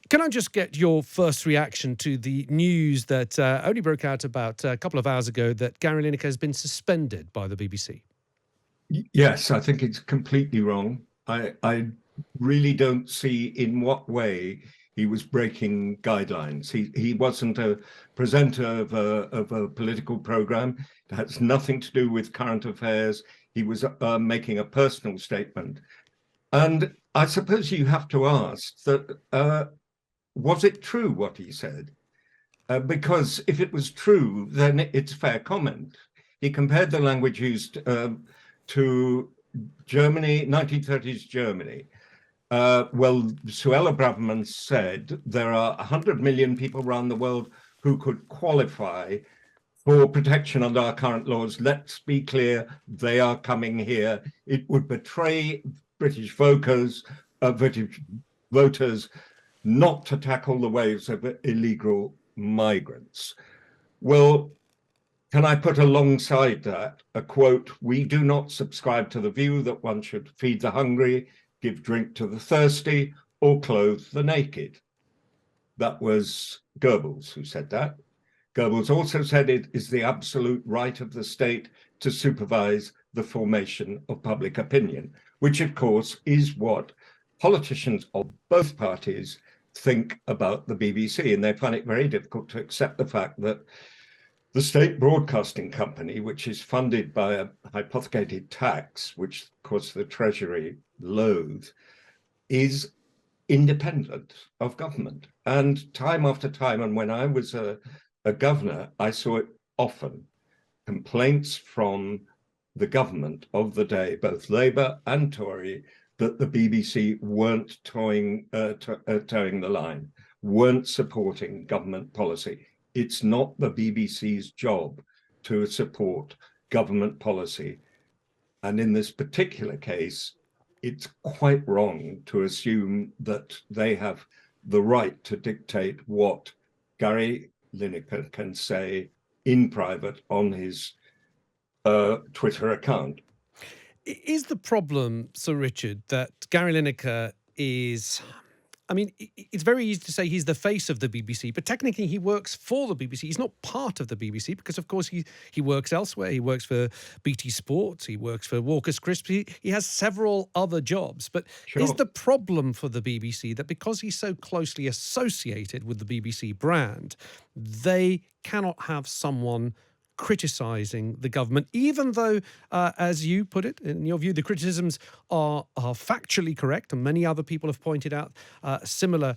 Can I just get your first reaction to the news that only broke out about a couple of hours ago that Gary Lineker has been suspended by the BBC? Yes, I think it's completely wrong. I really don't see in what way he was breaking guidelines. He wasn't a presenter of a political program. It has nothing to do with current affairs. He was making a personal statement. And I suppose you have to ask that, was it true what he said? Because if it was true, then it's fair comment. He compared the language used to Germany, 1930s Germany. Well, Suella Braverman said there are 100 million people around the world who could qualify for protection under our current laws. Let's be clear, they are coming here. It would betray British voters not to tackle the waves of illegal migrants. Well, can I put alongside that a quote? "We do not subscribe to the view that one should feed the hungry, give drink to the thirsty, or clothe the naked." That was Goebbels who said that. Goebbels also said it is the absolute right of the state to supervise the formation of public opinion, which of course is what politicians of both parties think about the BBC. And they find it very difficult to accept the fact that the state broadcasting company, which is funded by a hypothecated tax, which of course the Treasury loathes, is independent of government. And time after time, and when I was a governor, I saw it often, complaints from the government of the day, both Labour and Tory, that the BBC weren't towing the line, weren't supporting government policy. It's not the BBC's job to support government policy. And in this particular case, it's quite wrong to assume that they have the right to dictate what Gary Lineker can say in private on his Twitter account. Is the problem, Sir Richard, that Gary Lineker is... I mean, it's very easy to say he's the face of the BBC, but technically he works for the BBC. He's not part of the BBC because, of course, he works elsewhere. He works for BT Sports. He works for Walker's Crisps. He has several other jobs. But Sure. Is the problem for the BBC that because he's so closely associated with the BBC brand, they cannot have someone criticising the government, even though, as you put it, in your view, the criticisms are factually correct, and many other people have pointed out similar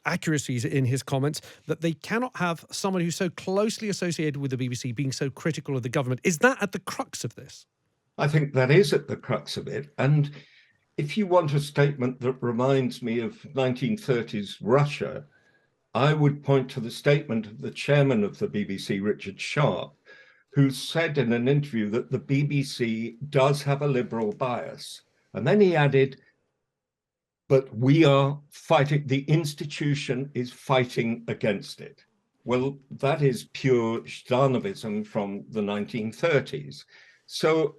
accuracies in his comments, that they cannot have someone who's so closely associated with the BBC being so critical of the government. Is that at the crux of this? I think that is at the crux of it. And if you want a statement that reminds me of 1930s Russia, I would point to the statement of the chairman of the BBC, Richard Sharp, who said in an interview that the BBC does have a liberal bias. And then he added, but we are fighting, the institution is fighting against it. Well, that is pure Zdanovism from the 1930s. So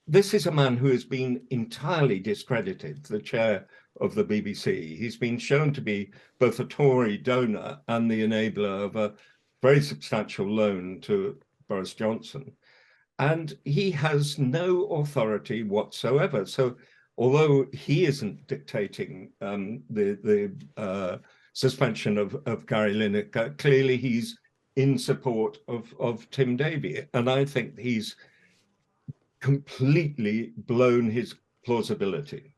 this is a man who has been entirely discredited, the chair of the BBC. He's been shown to be both a Tory donor and the enabler of a very substantial loan to Boris Johnson. And he has no authority whatsoever. So although he isn't dictating the suspension of Gary Lineker, clearly he's in support of Tim Davie. And I think he's completely blown his plausibility.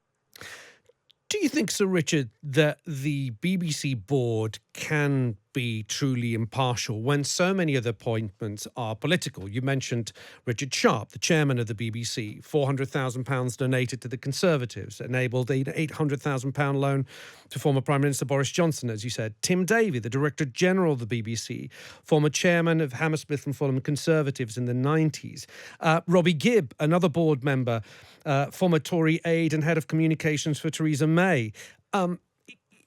Do you think, Sir Richard, that the BBC board can be truly impartial when so many of the appointments are political? You mentioned Richard Sharp, the chairman of the BBC, £400,000 donated to the Conservatives, enabled an £800,000 loan to former Prime Minister Boris Johnson, as you said. Tim Davie, the Director General of the BBC, former chairman of Hammersmith and Fulham Conservatives in the 90s. Robbie Gibb, another board member, former Tory aide and head of communications for Theresa May.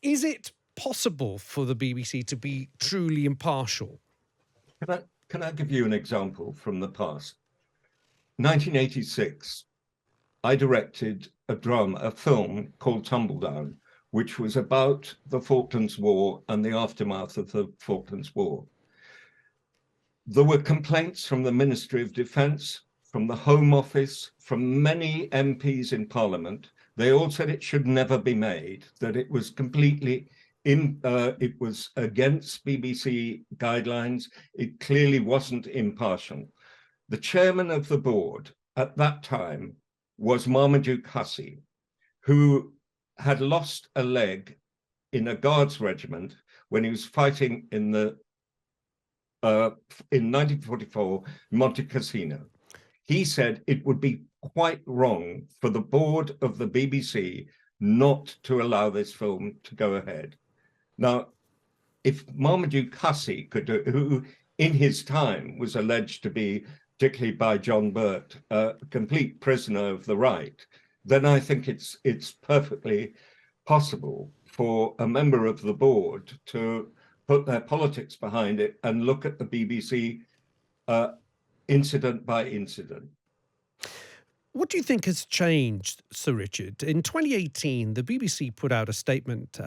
Is it possible for the BBC to be truly impartial? Can I give you an example from the past? 1986, I directed a film called Tumbledown, which was about the Falklands War and the aftermath of the Falklands War. There were complaints from the Ministry of Defence, from the Home Office, from many MPs in Parliament. They all said it should never be made, that it was completely it was against BBC guidelines. It clearly wasn't impartial. The chairman of the board at that time was Marmaduke Hussey, who had lost a leg in a guards regiment when he was fighting in 1944, Monte Cassino. He said it would be quite wrong for the board of the BBC not to allow this film to go ahead. Now, if Marmaduke Hussey could do, who in his time was alleged to be, particularly by John Burt, a complete prisoner of the right, then I think it's perfectly possible for a member of the board to put their politics behind it and look at the BBC incident by incident. What do you think has changed, Sir Richard? In 2018, the BBC put out a statement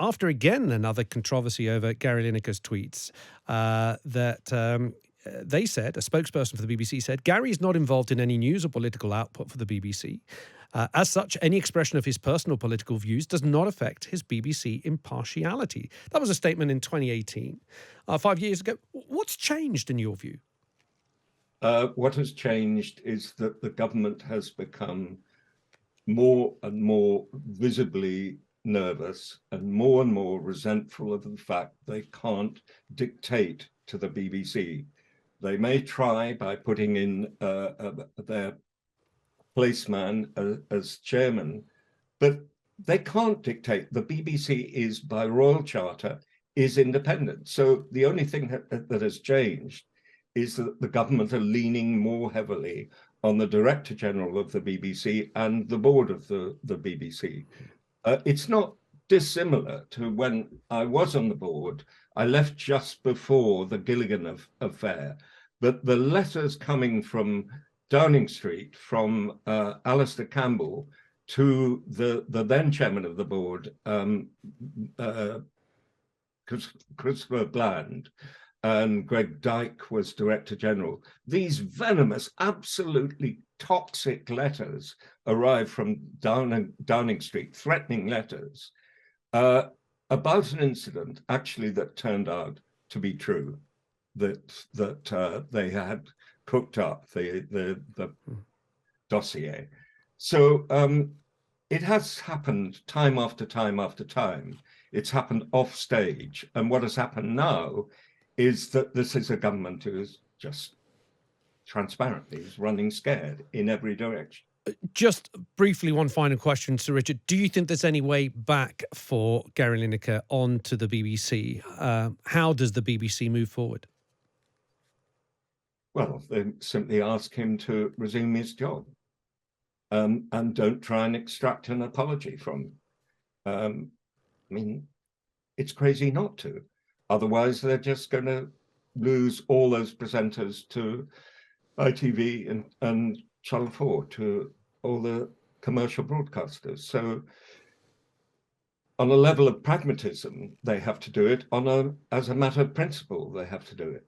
after, again, another controversy over Gary Lineker's tweets that they said, a spokesperson for the BBC said, Gary is not involved in any news or political output for the BBC. As such, any expression of his personal political views does not affect his BBC impartiality. That was a statement in 2018, 5 years ago. What's changed in your view? What has changed is that the government has become more and more visibly nervous and more resentful of the fact they can't dictate to the BBC. They may try by putting in their placeman as chairman, but they can't dictate. The BBC is, by royal charter, is independent. So the only thing that has changed is that the government are leaning more heavily on the Director General of the BBC and the board of the BBC. It's not dissimilar to when I was on the board. I left just before the Gilligan affair, but the letters coming from Downing Street, from Alistair Campbell to the then chairman of the board, Christopher Bland, and Greg Dyke was Director General. These venomous, absolutely toxic letters arrived from Downing Street, threatening letters, about an incident actually that turned out to be true, that they had cooked up the dossier. So it has happened time after time after time. It's happened off stage. And what has happened now is that this is a government who is just transparently is running scared in every direction. Just briefly, one final question, Sir Richard. Do you think there's any way back for Gary Lineker onto the BBC? How does the BBC move forward? Well, they simply ask him to resume his job and don't try and extract an apology from him. I mean, it's crazy not to. Otherwise, they're just going to lose all those presenters to ITV and Channel 4, to all the commercial broadcasters. So on a level of pragmatism, they have to do it. As a matter of principle, they have to do it.